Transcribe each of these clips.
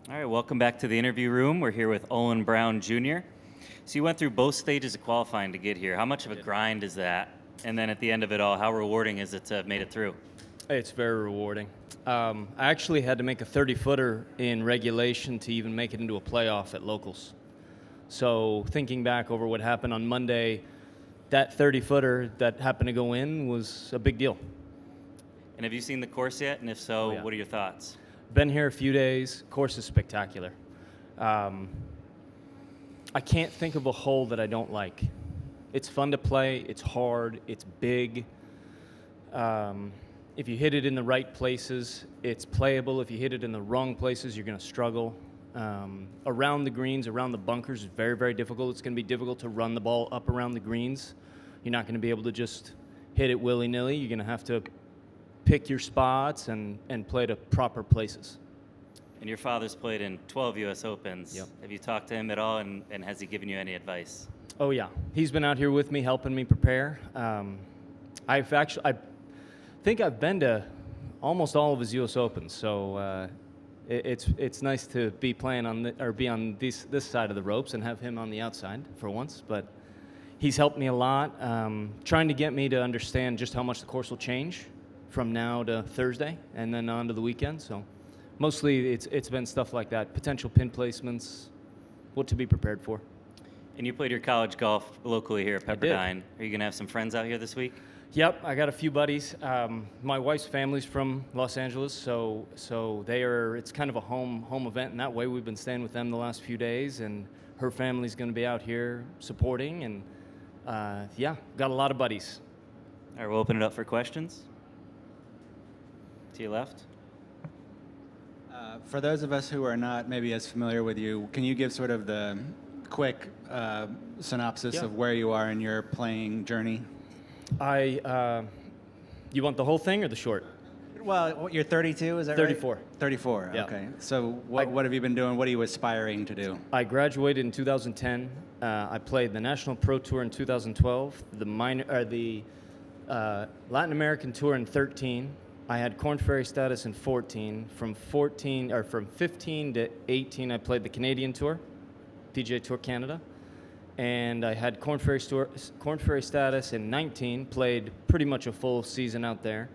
All right, welcome back to the interview room. We're here with Olin Browne Jr. So you went through both stages of qualifying to get here. How much of a grind is that? And then at the end of it all, how rewarding is it to have made it through? It's very rewarding. I actually had to make a 30-footer in regulation to even make it into a playoff at locals. So thinking back over what happened on Monday, that 30-footer that happened to go in was a big deal. And have you seen the course yet? And if so, yeah. What are your thoughts? Been here a few days. Course is spectacular. I can't think of a hole that I don't like. It's fun to play. It's hard. It's big. If you hit it in the right places, it's playable. If you hit it in the wrong places, you're going to struggle. Around the greens, around the bunkers is very, very difficult. It's going to be difficult to run the ball up around the greens. You're not going to be able to just hit it willy-nilly. You're going to have to pick your spots and play to proper places. And your father's played in 12 U.S. Opens. Yep. Have you talked to him at all, and has he given you any advice? Oh, yeah. He's been out here with me, helping me prepare. I think I've been to almost all of his U.S. Opens, so it's nice to be playing on this side of the ropes and have him on the outside for once. But he's helped me a lot, trying to get me to understand just how much the course will change from now to Thursday and then on to the weekend. So mostly it's been stuff like that, potential pin placements, what to be prepared for. And you played your college golf locally here at Pepperdine. Are you going to have some friends out here this week? Yep, I got a few buddies. My wife's family's from Los Angeles, so it's kind of a home event in that way. We've been staying with them the last few days, and her family's going to be out here supporting, and got a lot of buddies. All right, we'll open it up for questions. To your left. For those of us who are not maybe as familiar with you, can you give sort of the quick synopsis of where you are in your playing journey? You want the whole thing or the short? Well, you're 32, is that 34. right? 34, Yeah. okay. So what have you been doing? What are you aspiring to do? I graduated in 2010. I played the National Pro Tour in 2012, the Latin American Tour in 13. I had Korn Ferry status in 14. From 15 to 18, I played the Canadian Tour, PGA Tour Canada. And I had Korn Ferry status in 19, played pretty much a full season out there.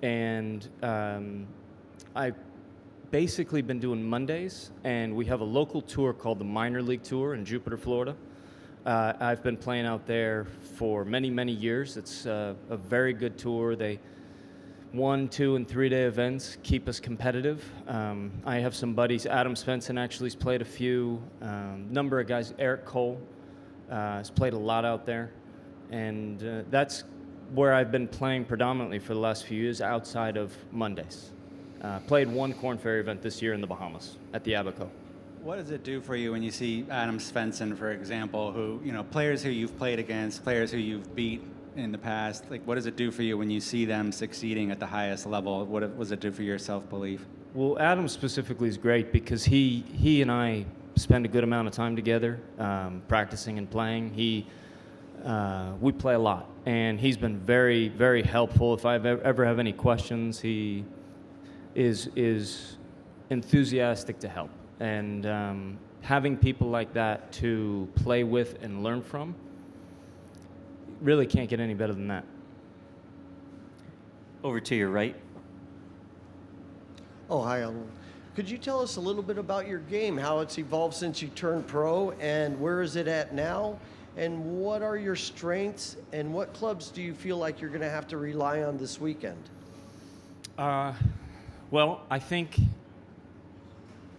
And I've basically been doing Mondays, and we have a local tour called the Minor League Tour in Jupiter, Florida. I've been playing out there for many, many years. It's a very good tour. They 1-, 2-, and 3-day events keep us competitive. I have some buddies. Adam Svensson actually has played a few. Number of guys. Eric Cole has played a lot out there, and that's where I've been playing predominantly for the last few years outside of Mondays. Played one Korn Ferry event this year in the Bahamas at the Abaco. What does it do for you when you see Adam Svensson, for example, who, players who you've played against, players who you've beat in the past? Like, what does it do for you when you see them succeeding at the highest level? What does it do for your self-belief? Well, Adam specifically is great because he and I spend a good amount of time together, practicing and playing. We play a lot, and he's been very, very helpful. If I ever have any questions, he is enthusiastic to help. And having people like that to play with and learn from, really can't get any better than that. Over to your right. Oh, hi, Olin. Could you tell us a little bit about your game, how it's evolved since you turned pro, and where is it at now? And what are your strengths, and what clubs do you feel like you're going to have to rely on this weekend? Well, I think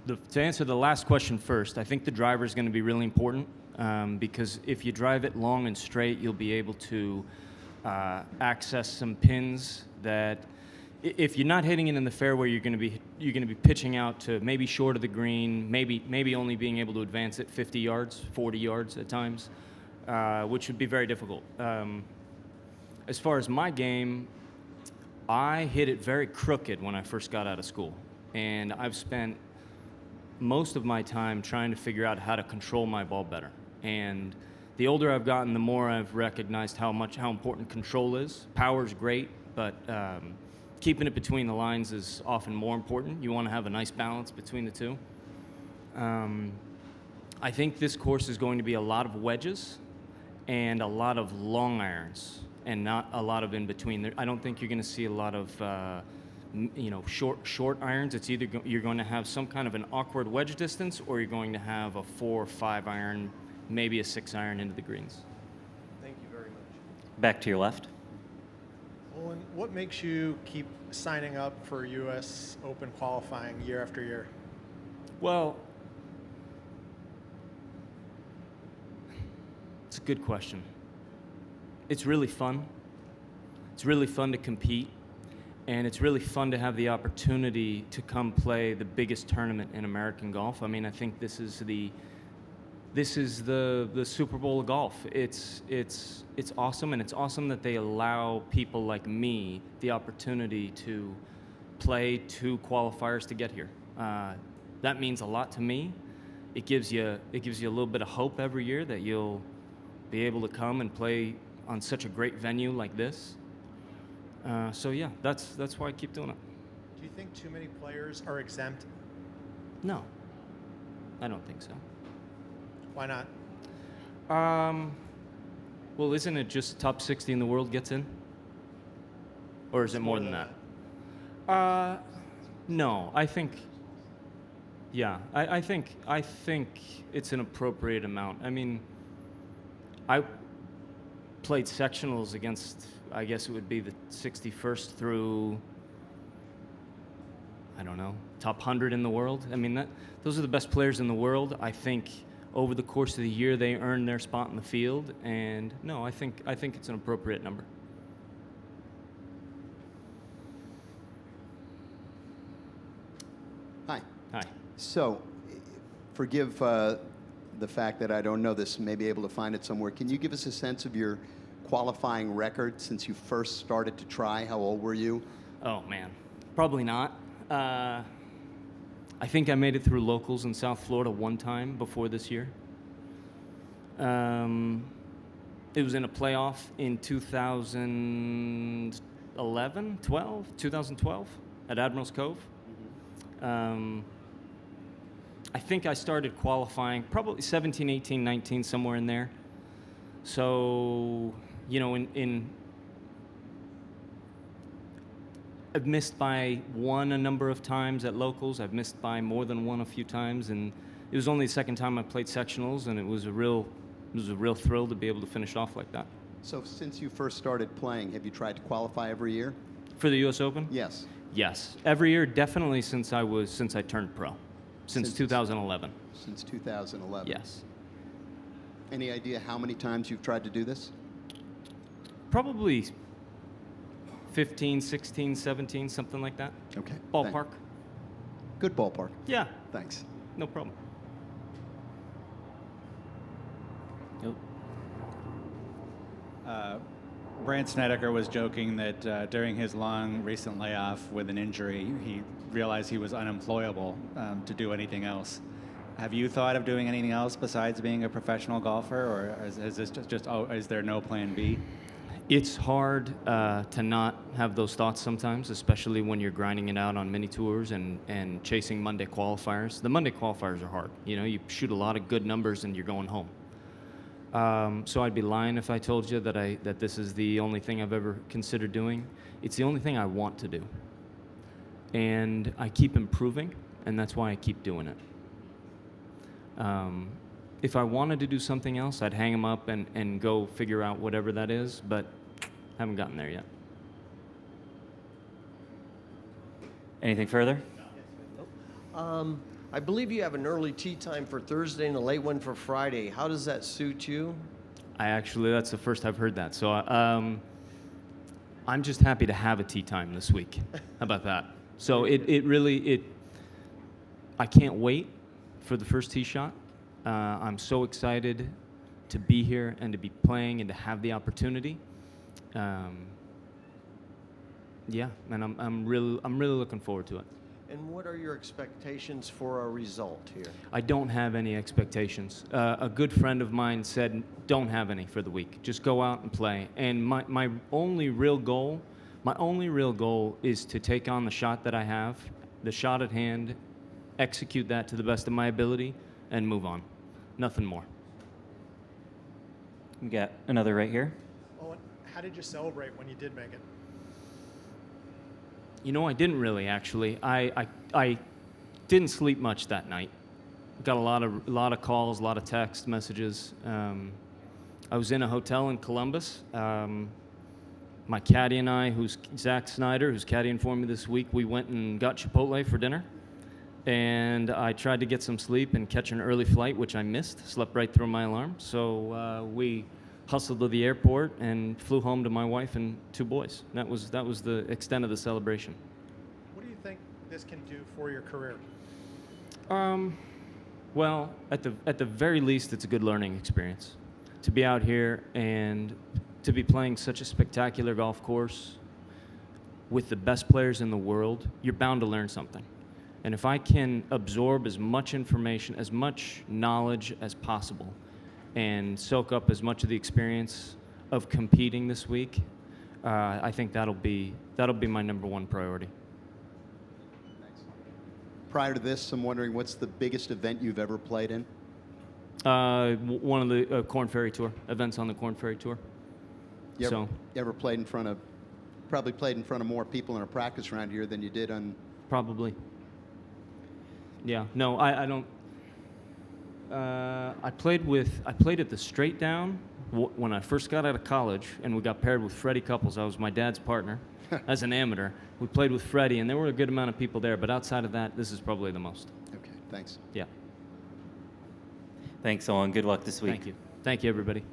to answer the last question first, I think the driver is going to be really important because if you drive it long and straight, you'll be able to access some pins that, if you're not hitting it in the fairway, you're going to be pitching out to maybe short of the green, maybe only being able to advance it 50 yards, 40 yards at times, which would be very difficult. As far as my game, I hit it very crooked when I first got out of school, and I've spent most of my time trying to figure out how to control my ball better. And the older I've gotten, the more I've recognized how important control is. Power's great, but keeping it between the lines is often more important. You want to have a nice balance between the two. I think this course is going to be a lot of wedges and a lot of long irons, and not a lot of in between. I don't think you're going to see a lot of short irons. It's either you're going to have some kind of an awkward wedge distance, or you're going to have a 4 or 5 iron, maybe a 6 iron into the greens. Thank you very much. Back to your left. Olin, what makes you keep signing up for U.S. Open qualifying year after year? Well, it's a good question. It's really fun. It's really fun to compete, and it's really fun to have the opportunity to come play the biggest tournament in American golf. I mean, I think this is the Super Bowl of golf. It's awesome, and it's awesome that they allow people like me the opportunity to play 2 qualifiers to get here. That means a lot to me. It gives you a little bit of hope every year that you'll be able to come and play on such a great venue like this. So yeah, that's why I keep doing it. Do you think too many players are exempt? No, I don't think so. Why not? Well, isn't it just top 60 in the world gets in? Or is it more than that? No, I think, yeah, I think it's an appropriate amount. I mean, I played sectionals against, I guess it would be the 61st through, I don't know, top 100 in the world. I mean, those are the best players in the world. I think over the course of the year they earn their spot in the field, and no, I think it's an appropriate number. Hi. Hi. So, forgive the fact that I don't know this, may be able to find it somewhere. Can you give us a sense of your qualifying record since you first started to try? How old were you? Oh, man. Probably not. I think I made it through locals in South Florida one time before this year. It was in a playoff in 2012 at Admiral's Cove. I think I started qualifying probably 17, 18, 19, somewhere in there. So, you know, I've missed by 1 a number of times at locals. I've missed by more than 1 a few times, and it was only the second time I played sectionals, and it was a real thrill to be able to finish off like that. So since you first started playing, have you tried to qualify every year? For the U.S. Open? Yes. Yes, every year, definitely since I turned pro, since 2011. Since 2011. Yes. Any idea how many times you've tried to do this? Probably 15, 16, 17, something like that. Okay. Ballpark. Good ballpark. Yeah, Thanks. no problem. Nope. Brandt Snedeker was joking that during his long recent layoff with an injury, he realized he was unemployable to do anything else. Have you thought of doing anything else besides being a professional golfer, or is this just is there no plan B? It's hard to not have those thoughts sometimes, especially when you're grinding it out on mini tours and chasing Monday qualifiers. The Monday qualifiers are hard. You know, you shoot a lot of good numbers and you're going home. So I'd be lying if I told you that this is the only thing I've ever considered doing. It's the only thing I want to do. And I keep improving, and that's why I keep doing it. If I wanted to do something else, I'd hang them up and go figure out whatever that is, but haven't gotten there yet. Anything further? I believe you have an early tee time for Thursday and a late one for Friday. How does that suit you? That's the first I've heard that. So I'm just happy to have a tee time this week. How about that? So I can't wait for the first tee shot. I'm so excited to be here and to be playing and to have the opportunity. Yeah, and I'm really looking forward to it. And what are your expectations for a result here? I don't have any expectations. A good friend of mine said, don't have any for the week. Just go out and play. And my only real goal is to take on the shot that I have, the shot at hand, execute that to the best of my ability, and move on. Nothing more. We got another right here. Owen, how did you celebrate when you did make it? You know, I didn't really, actually. I didn't sleep much that night. Got a lot of calls, a lot of text messages. I was in a hotel in Columbus. My caddy and I, who's Zach Snyder, who's caddying for me this week, we went and got Chipotle for dinner. And I tried to get some sleep and catch an early flight, which I missed. Slept right through my alarm. So we hustled to the airport and flew home to my wife and 2 boys. That was the extent of the celebration. What do you think this can do for your career? Well, at the very least, it's a good learning experience. To be out here and to be playing such a spectacular golf course with the best players in the world, you're bound to learn something. And if I can absorb as much information, as much knowledge as possible, and soak up as much of the experience of competing this week, I think that'll be my number 1 priority. Prior to this, I'm wondering what's the biggest event you've ever played in? One of the Corn Ferry Tour events on the Corn Ferry Tour. You ever played in front of, probably played in front of more people in a practice round here than you did on? Probably. Yeah. No, I don't. I played at the Straight Down when I first got out of college, and we got paired with Freddie Couples. I was my dad's partner as an amateur. We played with Freddie, and there were a good amount of people there. But outside of that, this is probably the most. Okay, thanks. Yeah. Thanks, Olin. Good luck this week. Thank you. Thank you, everybody.